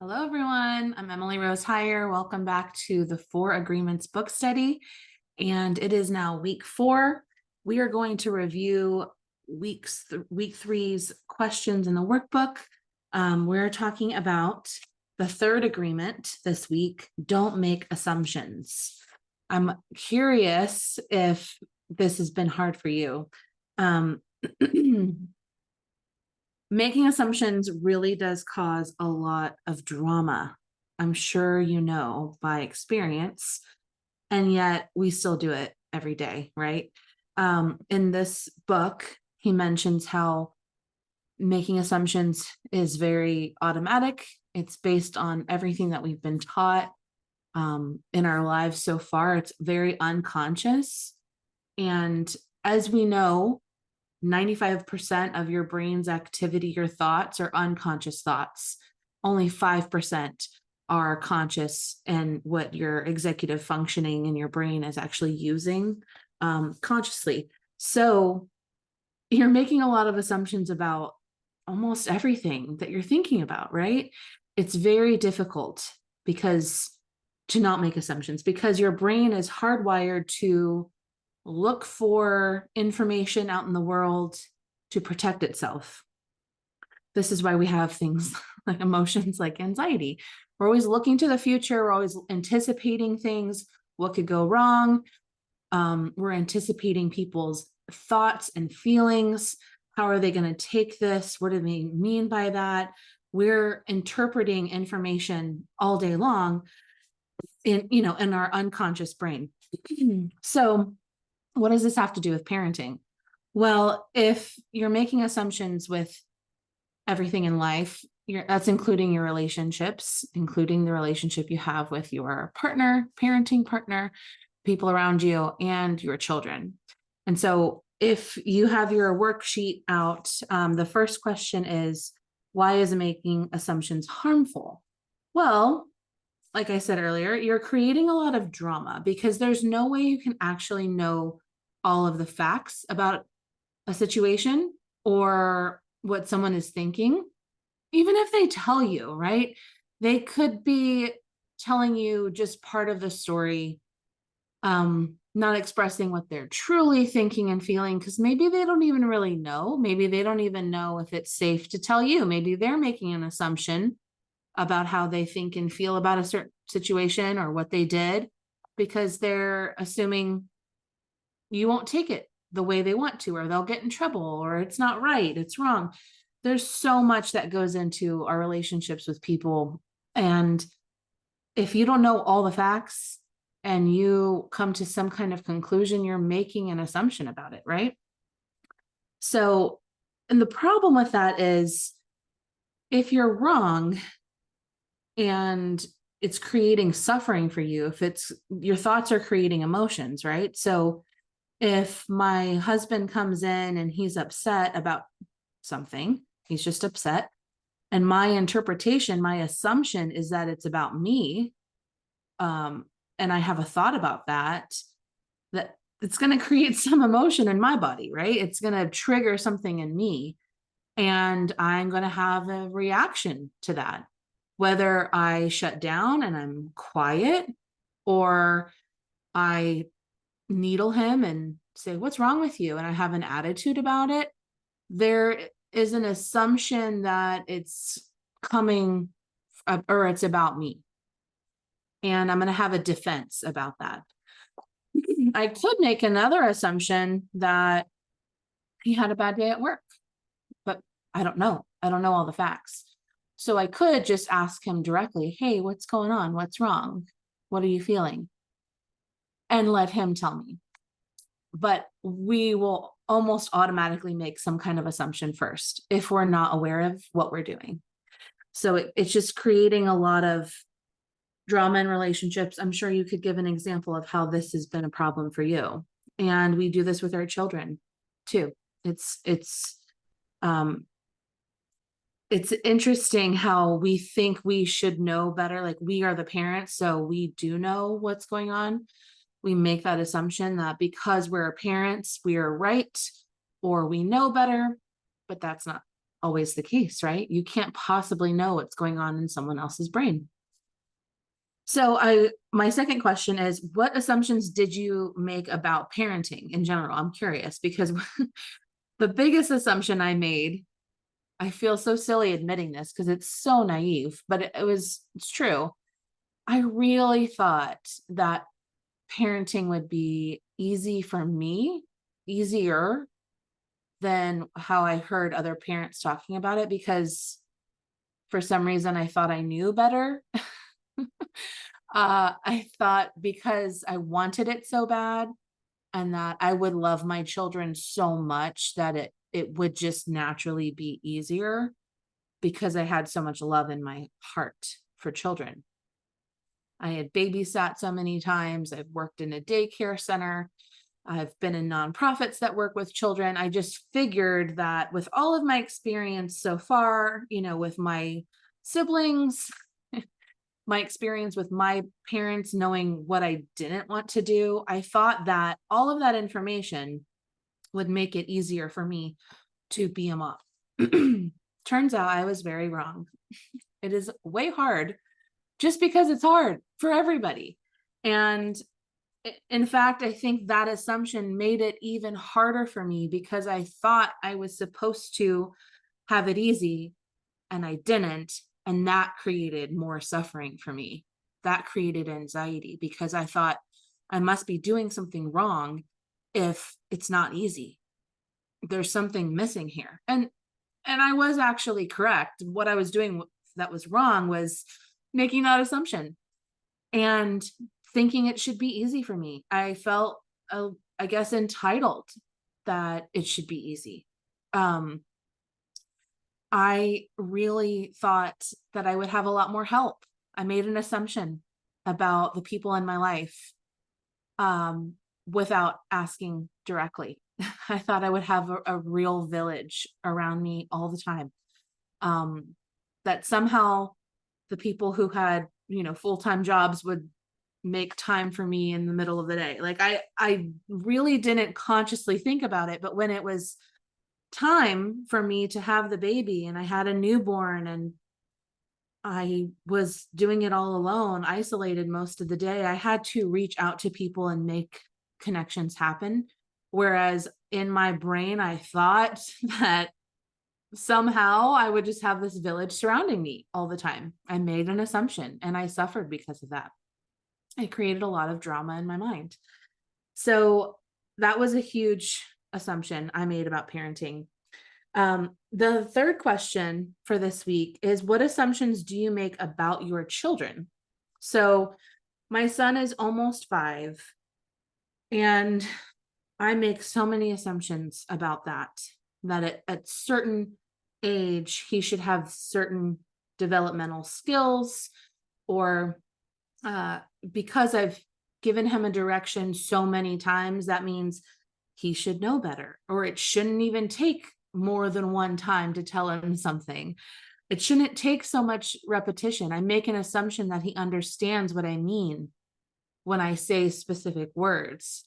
Hello, everyone. I'm Emily Rose Heyer. Welcome back to the Four Agreements book study. And it is now week 4. We are going to review week three's questions in the workbook. We're talking about the third agreement this week. Don't make assumptions. I'm curious if this has been hard for you. Making assumptions really does cause a lot of drama. I'm sure you know by experience, and yet we still do it every day, right? In this book, he mentions how making assumptions is very automatic. It's based on everything that we've been taught in our lives so far. It's very unconscious. And as we know, 95% of your brain's activity, your thoughts, are unconscious thoughts. Only 5% are conscious, and what your executive functioning in your brain is actually using consciously. So you're making a lot of assumptions about almost everything that you're thinking about, right? It's very difficult to not make assumptions because your brain is hardwired to look for information out in the world to protect itself. This is why we have things like emotions like anxiety. We're always looking to the future. We're always anticipating things, what could go wrong. We're anticipating people's thoughts and feelings. How are they going to take this? What do they mean by that? We're interpreting information all day long in our unconscious brain. So what does this have to do with parenting? Well, if you're making assumptions with everything in life, that's including your relationships, including the relationship you have with your partner, parenting partner, people around you, and your children. And so if you have your worksheet out, the first question is, why is making assumptions harmful? Well, like I said earlier, you're creating a lot of drama because there's no way you can actually know all of the facts about a situation or what someone is thinking. Even if they tell you, right? They could be telling you just part of the story, not expressing what they're truly thinking and feeling, because maybe they don't even really know. Maybe they don't even know if it's safe to tell you. Maybe they're making an assumption about how they think and feel about a certain situation or what they did, because they're assuming you won't take it the way they want to, or they'll get in trouble, or it's not right, it's wrong. There's so much that goes into our relationships with people. And if you don't know all the facts and you come to some kind of conclusion, you're making an assumption about it, right? So, and the problem with that is if you're wrong and it's creating suffering for you, if it's your thoughts are creating emotions, right? So if my husband comes in and he's upset about something, he's just upset, and my interpretation, my assumption is that it's about me, and I have a thought about that it's going to create some emotion in my body, right? It's going to trigger something in me, and I'm going to have a reaction to that, whether I shut down and I'm quiet, or I needle him and say, what's wrong with you? And I have an attitude about it. There is an assumption that it's coming or it's about me. And I'm going to have a defense about that. I could make another assumption that he had a bad day at work, but I don't know. I don't know all the facts. So I could just ask him directly, hey, what's going on? What's wrong? What are you feeling? And let him tell me. But we will almost automatically make some kind of assumption first if we're not aware of what we're doing. So it's just creating a lot of drama in relationships. I'm sure you could give an example of how this has been a problem for you. And we do this with our children too. It's interesting how we think we should know better. Like, we are the parents, so we do know what's going on. We make that assumption that because we're parents, we are right, or we know better, but that's not always the case, right? You can't possibly know what's going on in someone else's brain. So my second question is, what assumptions did you make about parenting in general? I'm curious because the biggest assumption I made, I feel so silly admitting this because it's so naive, but it's true. I really thought that parenting would be easy for me, easier than how I heard other parents talking about it, because for some reason I thought I knew better. I thought because I wanted it so bad and that I would love my children so much that it would just naturally be easier because I had so much love in my heart for children. I had babysat so many times. I've worked in a daycare center. I've been in nonprofits that work with children. I just figured that with all of my experience so far, with my siblings, my experience with my parents knowing what I didn't want to do, I thought that all of that information would make it easier for me to be a mom. Turns out I was very wrong. It is way hard just because it's hard for everybody. And in fact, I think that assumption made it even harder for me because I thought I was supposed to have it easy and I didn't. And that created more suffering for me. That created anxiety because I thought I must be doing something wrong if it's not easy. There's something missing here. And I was actually correct. What I was doing that was wrong was making that assumption and thinking it should be easy for me. I felt, I guess, entitled that it should be easy. I really thought that I would have a lot more help. I made an assumption about the people in my life without asking directly. I thought I would have a real village around me all the time. That somehow the people who had, full-time jobs would make time for me in the middle of the day. Like I really didn't consciously think about it, but when it was time for me to have the baby and I had a newborn and I was doing it all alone, isolated most of the day, I had to reach out to people and make connections happen. Whereas in my brain, I thought that somehow I would just have this village surrounding me all the time. I made an assumption and I suffered because of that. It created a lot of drama in my mind. So that was a huge assumption I made about parenting. The third question for this week is, what assumptions do you make about your children? So my son is almost 5, and I make so many assumptions about that at certain age, he should have certain developmental skills, or because I've given him a direction so many times, that means he should know better, or it shouldn't even take more than one time to tell him something. It shouldn't take so much repetition. I make an assumption that he understands what I mean when I say specific words.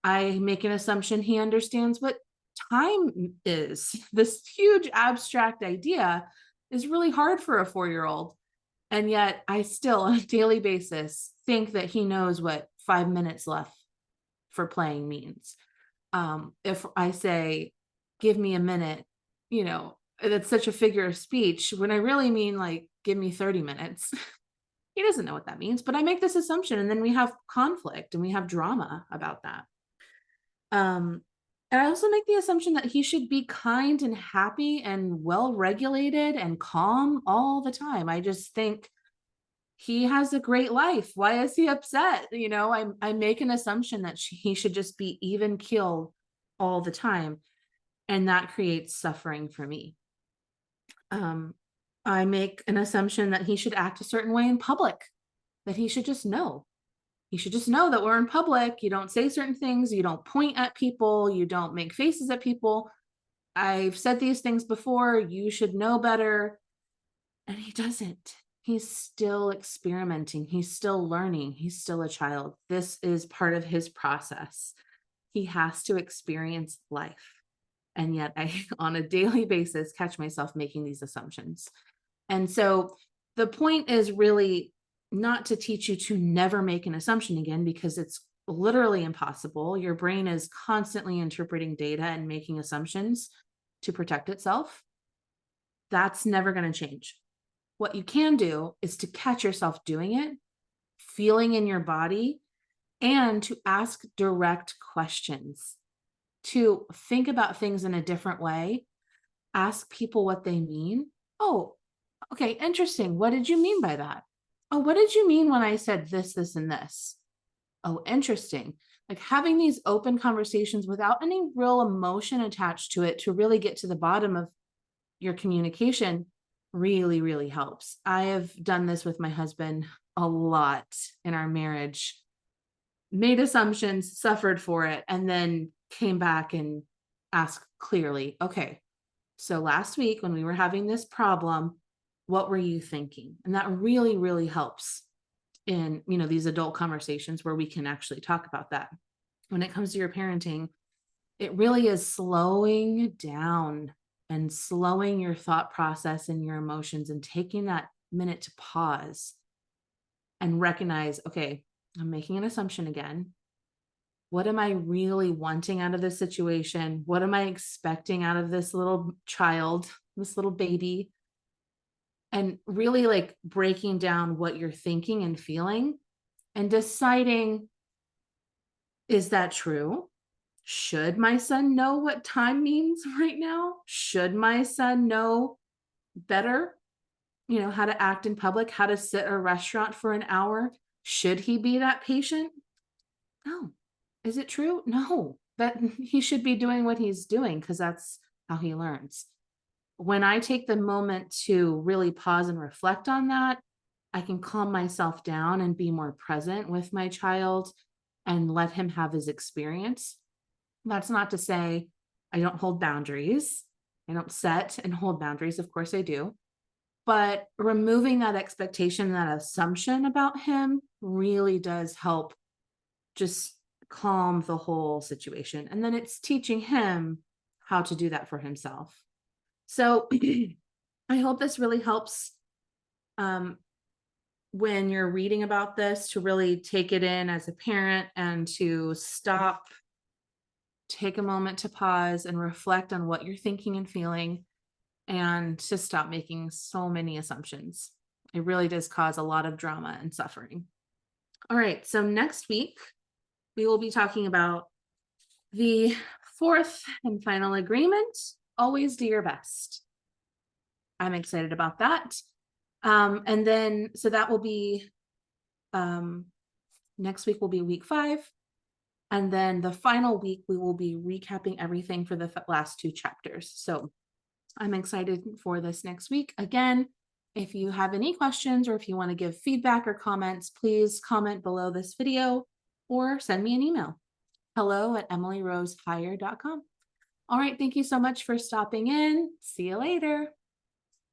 I make an assumption he understands what time is. This huge abstract idea is really hard for a 4-year-old. And yet I still, on a daily basis, think that he knows what 5 minutes left for playing means. If I say, give me a minute, that's such a figure of speech when I really mean like, give me 30 minutes. He doesn't know what that means, but I make this assumption and then we have conflict and we have drama about that. And I also make the assumption that he should be kind and happy and well regulated and calm all the time. I just think he has a great life. Why is he upset? I make an assumption that he should just be even keel all the time. And that creates suffering for me. I make an assumption that he should act a certain way in public, that he should just know. He should just know that we're in public. You don't say certain things. You don't point at people. You don't make faces at people. I've said these things before. You should know better. And he doesn't. He's still experimenting. He's still learning. He's still a child. This is part of his process. He has to experience life. And yet I, on a daily basis, catch myself making these assumptions. And so the point is really not to teach you to never make an assumption again, because it's literally impossible. Your brain is constantly interpreting data and making assumptions to protect itself. That's never going to change. What you can do is to catch yourself doing it, feeling in your body, and to ask direct questions, to think about things in a different way, ask people what they mean. Oh, okay, interesting. What did you mean by that? Oh, what did you mean when I said this, this, and this? Oh, interesting. Like having these open conversations without any real emotion attached to it to really get to the bottom of your communication really, really helps. I have done this with my husband a lot in our marriage, made assumptions, suffered for it, and then came back and asked clearly, okay, so last week when we were having this problem, what were you thinking? And that really, really helps in, these adult conversations where we can actually talk about that. When it comes to your parenting, it really is slowing down and slowing your thought process and your emotions and taking that minute to pause and recognize, okay, I'm making an assumption again. What am I really wanting out of this situation? What am I expecting out of this little child, this little baby? And really like breaking down what you're thinking and feeling and deciding, is that true? Should my son know what time means right now? Should my son know better, how to act in public, how to sit at a restaurant for an hour? Should he be that patient? No. Is it true? No. But he should be doing what he's doing because that's how he learns. When I take the moment to really pause and reflect on that, I can calm myself down and be more present with my child and let him have his experience. That's not to say I don't hold boundaries. I don't set and hold boundaries. Of course I do. But removing that expectation, that assumption about him really does help just calm the whole situation. And then it's teaching him how to do that for himself. So I hope this really helps when you're reading about this to really take it in as a parent and to stop, take a moment to pause and reflect on what you're thinking and feeling, and to stop making so many assumptions. It really does cause a lot of drama and suffering. All right, so next week we will be talking about the fourth and final agreement: always do your best. I'm excited about that. And then, so that will be, next week will be week 5. And then the final week, we will be recapping everything for the last 2 chapters. So I'm excited for this next week. Again, if you have any questions or if you want to give feedback or comments, please comment below this video or send me an email. hello@emilyrosehire.com. All right. Thank you so much for stopping in. See you later.